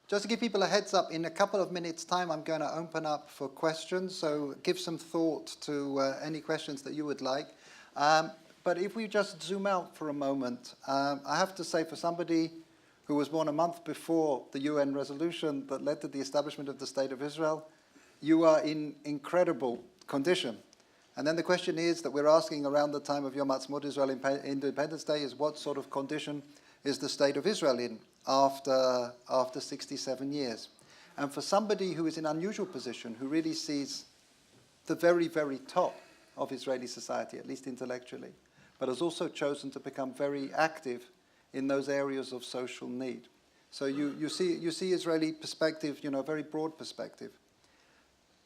Just to give people a heads up, in a couple of minutes' time, I'm going to open up for questions. So give some thought to any questions that you would like. But if we just zoom out for a moment, I have to say, for somebody who was born a month before the UN resolution that led to the establishment of the State of Israel, you are in incredible condition. And then the question is that we're asking around the time of Yom Ha'atzmaut, Israel Independence Day, is what sort of condition is the State of Israel in after 67 years? And for somebody who is in an unusual position, who really sees the very, very top of Israeli society, at least intellectually, but has also chosen to become very active in those areas of social need. So you see Israeli perspective, a very broad perspective.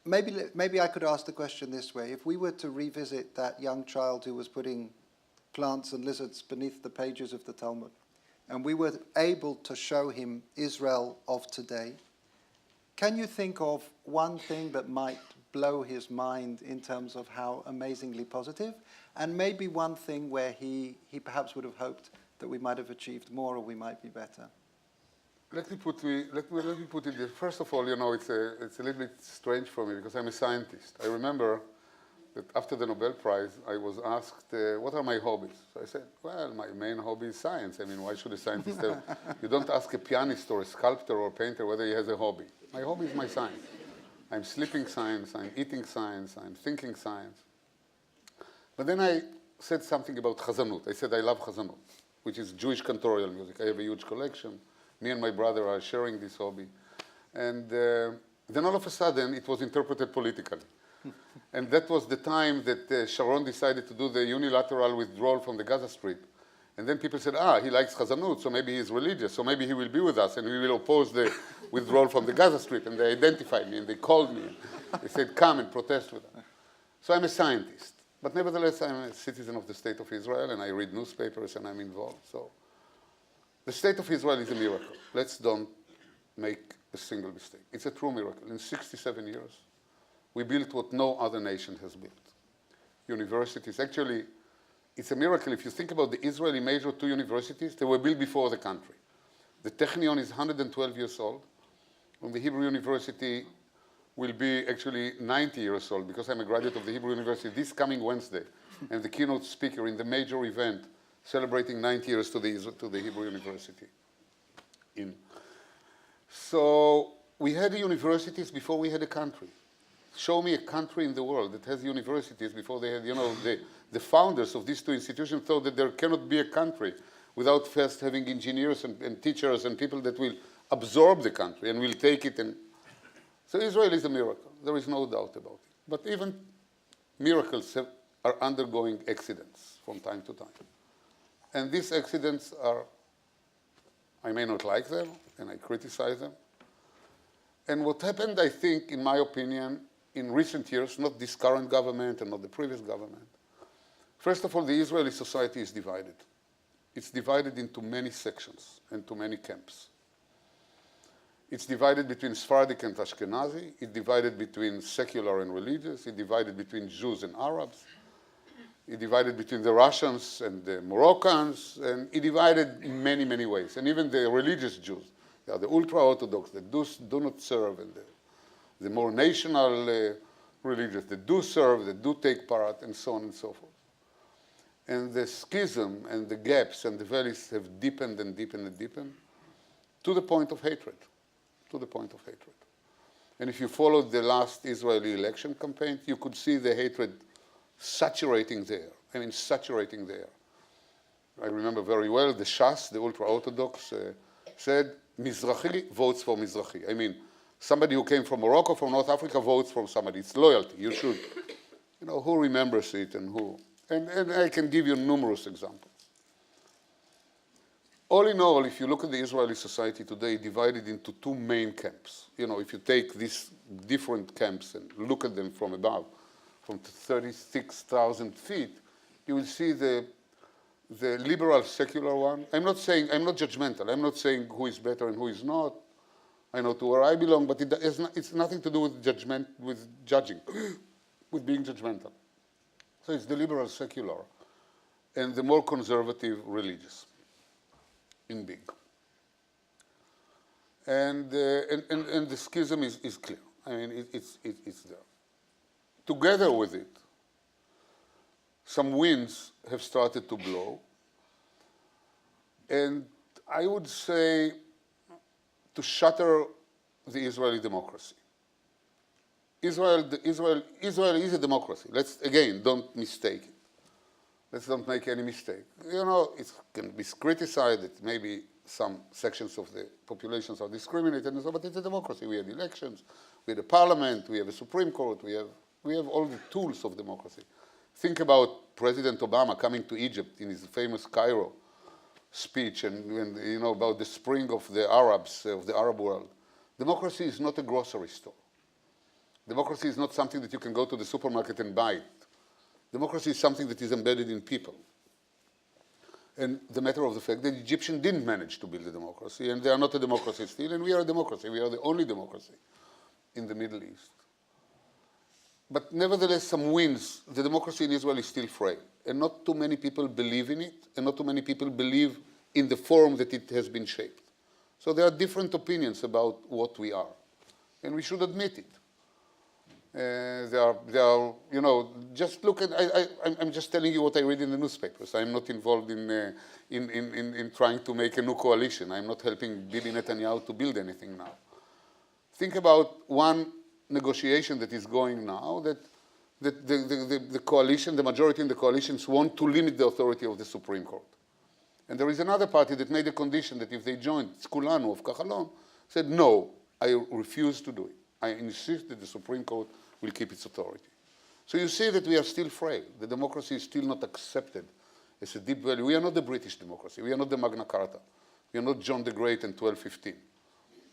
Maybe I could ask the question this way. If we were to revisit that young child who was putting plants and lizards beneath the pages of the Talmud, and we were able to show him Israel of today, can you think of one thing that might blow his mind in terms of how amazingly positive, and maybe one thing where he perhaps would have hoped that we might have achieved more or we might be better? Let me put it this. First of all, it's a little bit strange for me because I'm a scientist. I remember that after the Nobel Prize, I was asked, what are my hobbies? So I said, well, my main hobby is science. I mean, why should a scientist have? You don't ask a pianist or a sculptor or a painter whether he has a hobby. My hobby is my science. I'm sleeping science, I'm eating science, I'm thinking science. But then I said something about chazanut. I said I love chazanut, which is Jewish cantorial music. I have a huge collection. Me and my brother are sharing this hobby. And then all of a sudden, it was interpreted politically. And that was the time that Sharon decided to do the unilateral withdrawal from the Gaza Strip. And then people said, he likes chazanut, so maybe he's religious, so maybe he will be with us, and we will oppose the withdrawal from the Gaza Strip. And they identified me, and they called me. And they said, come and protest with us. So I'm a scientist. But nevertheless, I'm a citizen of the State of Israel, and I read newspapers, and I'm involved. So the State of Israel is a miracle. Let's don't make a single mistake. It's a true miracle. In 67 years, we built what no other nation has built. Universities. Actually, it's a miracle. If you think about the Israeli major two universities, they were built before the country. The Technion is 112 years old, and the Hebrew University will be actually 90 years old, because I'm a graduate of the Hebrew University this coming Wednesday, and the keynote speaker in the major event celebrating 90 years to the Hebrew University. So we had the universities before we had a country. Show me a country in the world that has universities before they had, the founders of these two institutions thought that there cannot be a country without first having engineers and teachers and people that will absorb the country and will take it. So Israel is a miracle. There is no doubt about it. But even miracles are undergoing accidents from time to time. And these accidents I may not like them, and I criticize them. And what happened, I think, in my opinion, in recent years, not this current government and not the previous government, first of all, the Israeli society is divided. It's divided into many sections and to many camps. It's divided between Sephardic and Ashkenazi. It's divided between secular and religious. It's divided between Jews and Arabs. It divided between the Russians and the Moroccans, and it divided in many, many ways. And even the religious Jews, they are the ultra-Orthodox that do not serve, and the more national religious that do serve, that do take part, and so on and so forth. And the schism and the gaps and the valleys have deepened and deepened and deepened to the point of hatred, to the point of hatred. And if you followed the last Israeli election campaign, you could see the hatred saturating there. I mean, saturating there. I remember very well the Shas, the ultra-Orthodox, said, Mizrahi votes for Mizrahi. I mean, somebody who came from Morocco, from North Africa, votes for somebody. It's loyalty. You should, who remembers it and who. And I can give you numerous examples. All in all, if you look at the Israeli society today, divided into two main camps. If you take these different camps and look at them from above, from 36,000 feet, you will see the liberal secular one. I'm not judgmental. I'm not saying who is better and who is not. I know to where I belong, but it's nothing to do with judgment, with judging, with being judgmental. So it's the liberal secular and the more conservative religious in big. And the schism is clear. I mean, it's there. Together with it, some winds have started to blow. And I would say to shatter the Israeli democracy. Israel is a democracy. Let's, again, don't mistake it. Let's don't make any mistake. You know, it can be criticized that maybe some sections of the populations are discriminated and so, but it's a democracy. We had elections, we had a parliament, we have a Supreme Court, we have all the tools of democracy. Think about President Obama coming to Egypt in his famous Cairo speech and you know, about the spring of the Arabs, of the Arab world. Democracy is not a grocery store. Democracy is not something that you can go to the supermarket and buy it. Democracy is something that is embedded in people. And the matter of the fact that the Egyptians didn't manage to build a democracy, and they are not a democracy still, and we are a democracy. We are the only democracy in the Middle East. But nevertheless, some wins. The democracy in Israel is still frail. And not too many people believe in it, and not too many people believe in the form that it has been shaped. So there are different opinions about what we are. And we should admit it. There are, you know, just look at, I'm just telling you what I read in the newspapers. I'm not involved in trying to make a new coalition. I'm not helping Bibi Netanyahu to build anything now. Think about one negotiation that is going now, that the coalition, the majority in the coalitions want to limit the authority of the Supreme Court. And there is another party that made a condition that if they joined Kulanu of Kahalon, said, no, I refuse to do it. I insist that the Supreme Court will keep its authority. So you see that we are still frail. The democracy is still not accepted as a deep value. We are not the British democracy. We are not the Magna Carta. We are not John the Great and 1215.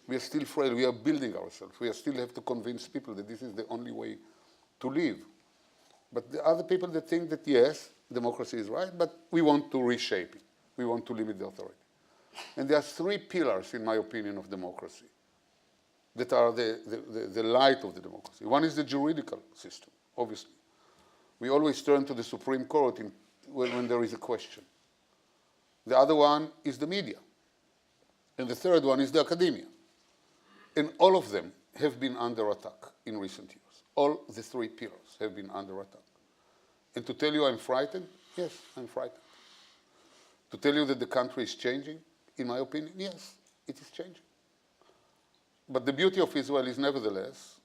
We are still frail. We are building ourselves. We still have to convince people that this is the only way to live. But there are other people that think that, yes, democracy is right, but we want to reshape it. We want to limit the authority. And there are three pillars, in my opinion, of democracy that are the light of the democracy. One is the juridical system, obviously. We always turn to the Supreme Court when there is a question. The other one is the media. And the third one is the academia. And all of them have been under attack in recent years. All the three pillars have been under attack. And to tell you I'm frightened, yes, I'm frightened. To tell you that the country is changing, in my opinion, yes, it is changing. But the beauty of Israel is nevertheless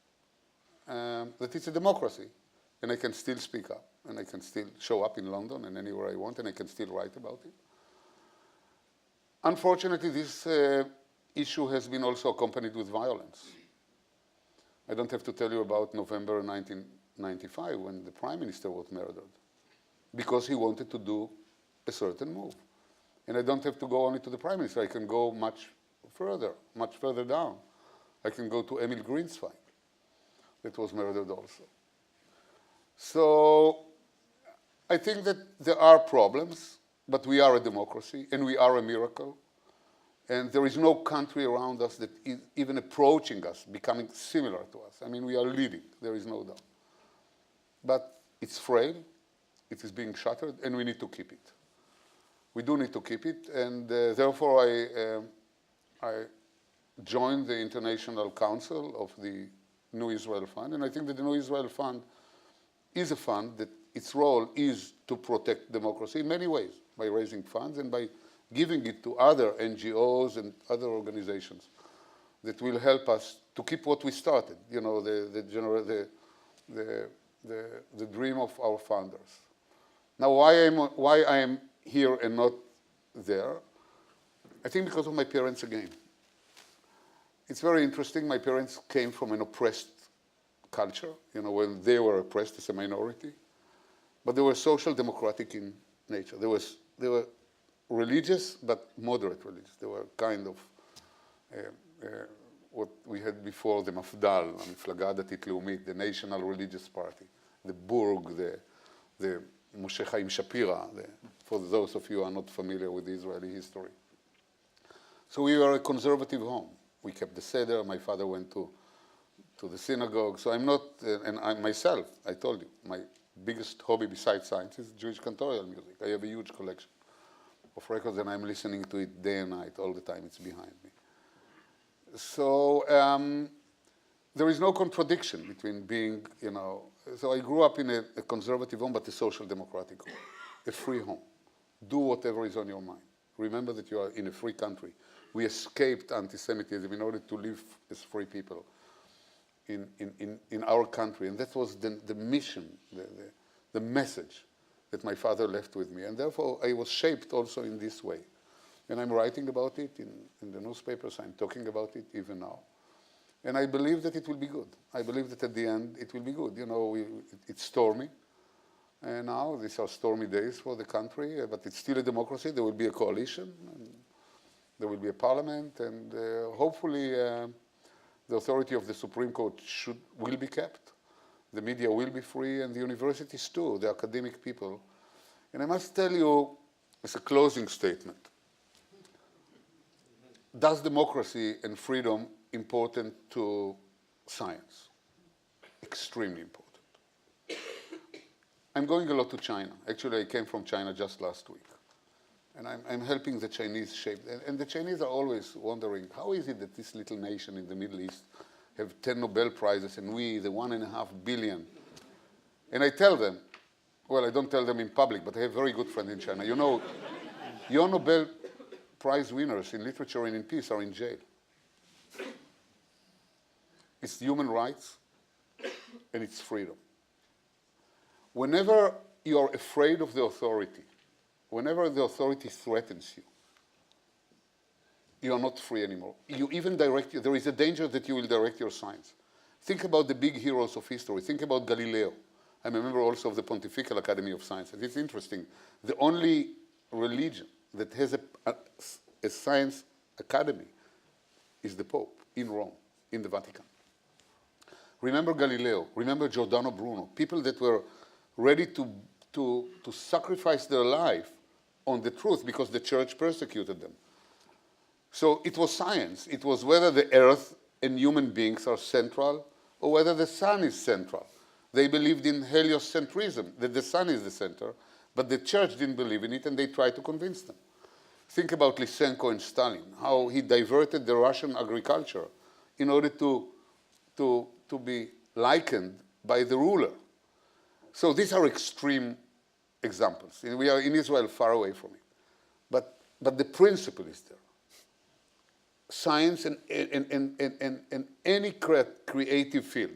that it's a democracy, and I can still speak up, and I can still show up in London and anywhere I want, and I can still write about it. Unfortunately, this issue has been also accompanied with violence. I don't have to tell you about November 1995 when the Prime Minister was murdered because he wanted to do a certain move. And I don't have to go only to the Prime Minister. I can go much further down. I can go to Emil Greenswag, that was murdered also. So I think that there are problems, but we are a democracy, and we are a miracle. And there is no country around us that is even approaching us, becoming similar to us. I mean, we are leading, there is no doubt. But it's frail, it is being shattered, and we need to keep it. We do need to keep it, and therefore I joined the International Council of the New Israel Fund, and I think that the New Israel Fund is a fund that its role is to protect democracy in many ways, by raising funds and by giving it to other NGOs and other organizations that will help us to keep what we started, you know, the dream of our founders. Now, why I am here and not there? I think because of my parents again. It's very interesting. My parents came from an oppressed culture, you know, when they were oppressed as a minority. But they were social democratic in nature. They were religious, but moderate religious. They were kind of what we had before, the Mafdal, המפלגה הדתית-לאומית, the National Religious Party, the Burg, the Moshe Chaim Shapira, for those of you who are not familiar with Israeli history. So we were a conservative home. We kept the Seder. My father went to the synagogue. So I'm not, and I myself, I told you, my biggest hobby besides science is Jewish cantorial music. I have a huge collection of records, and I'm listening to it day and night, all the time. It's behind me. So there is no contradiction between being, so I grew up in a conservative home, but a social democratic home, a free home. Do whatever is on your mind. Remember that you are in a free country. We escaped anti-Semitism in order to live as free people in our country. And that was the mission, the message that my father left with me. And therefore, I was shaped also in this way. And I'm writing about it in the newspapers. I'm talking about it even now. And I believe that it will be good. I believe that at the end, it will be good. It's stormy. And now, these are stormy days for the country, but it's still a democracy. There will be a coalition. And there will be a parliament. And hopefully, the authority of the Supreme Court will be kept. The media will be free, and the universities too, the academic people. And I must tell you, as a closing statement, does democracy and freedom important to science? Extremely important. I'm going a lot to China. Actually, I came from China just last week. And I'm helping the Chinese shape. And the Chinese are always wondering, how is it that this little nation in the Middle East have 10 Nobel Prizes and we, the 1.5 billion? And I tell them, well, I don't tell them in public, but I have very good friends in China. Your Nobel Prize winners in literature and in peace are in jail. It's human rights and it's freedom. Whenever you're afraid of the authority, whenever the authority threatens you, you are not free anymore. You even there is a danger that you will direct your science. Think about the big heroes of history. Think about Galileo. I'm a member also of the Pontifical Academy of Sciences. It's interesting. The only religion that has a science academy is the Pope in Rome, in the Vatican. Remember Galileo, remember Giordano Bruno, people that were ready to sacrifice their life on the truth because the church persecuted them. So it was science. It was whether the earth and human beings are central or whether the sun is central. They believed in heliocentrism, that the sun is the center, but the church didn't believe in it and they tried to convince them. Think about Lysenko and Stalin, how he diverted the Russian agriculture in order to be likened by the ruler. So these are extreme examples. We are in Israel far away from it. But the principle is there. Science and any creative field,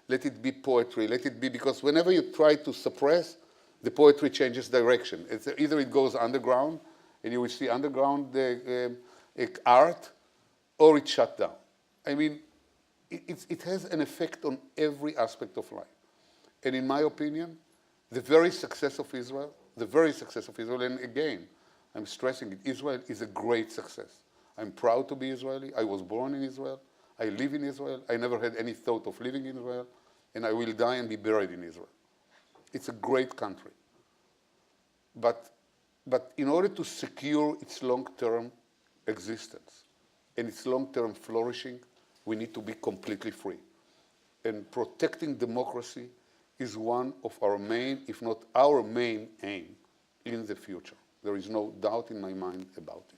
let it be poetry, let it be, because whenever you try to suppress, the poetry changes direction. Either it goes underground, and you will see underground art, or it's shut down. I mean, it has an effect on every aspect of life. And in my opinion, the very success of Israel, and again, I'm stressing it, Israel is a great success. I'm proud to be Israeli. I was born in Israel. I live in Israel. I never had any thought of living in Israel. And I will die and be buried in Israel. It's a great country. But in order to secure its long-term existence and its long-term flourishing, we need to be completely free. And protecting democracy is one of our main, if not our main aim in the future. There is no doubt in my mind about it.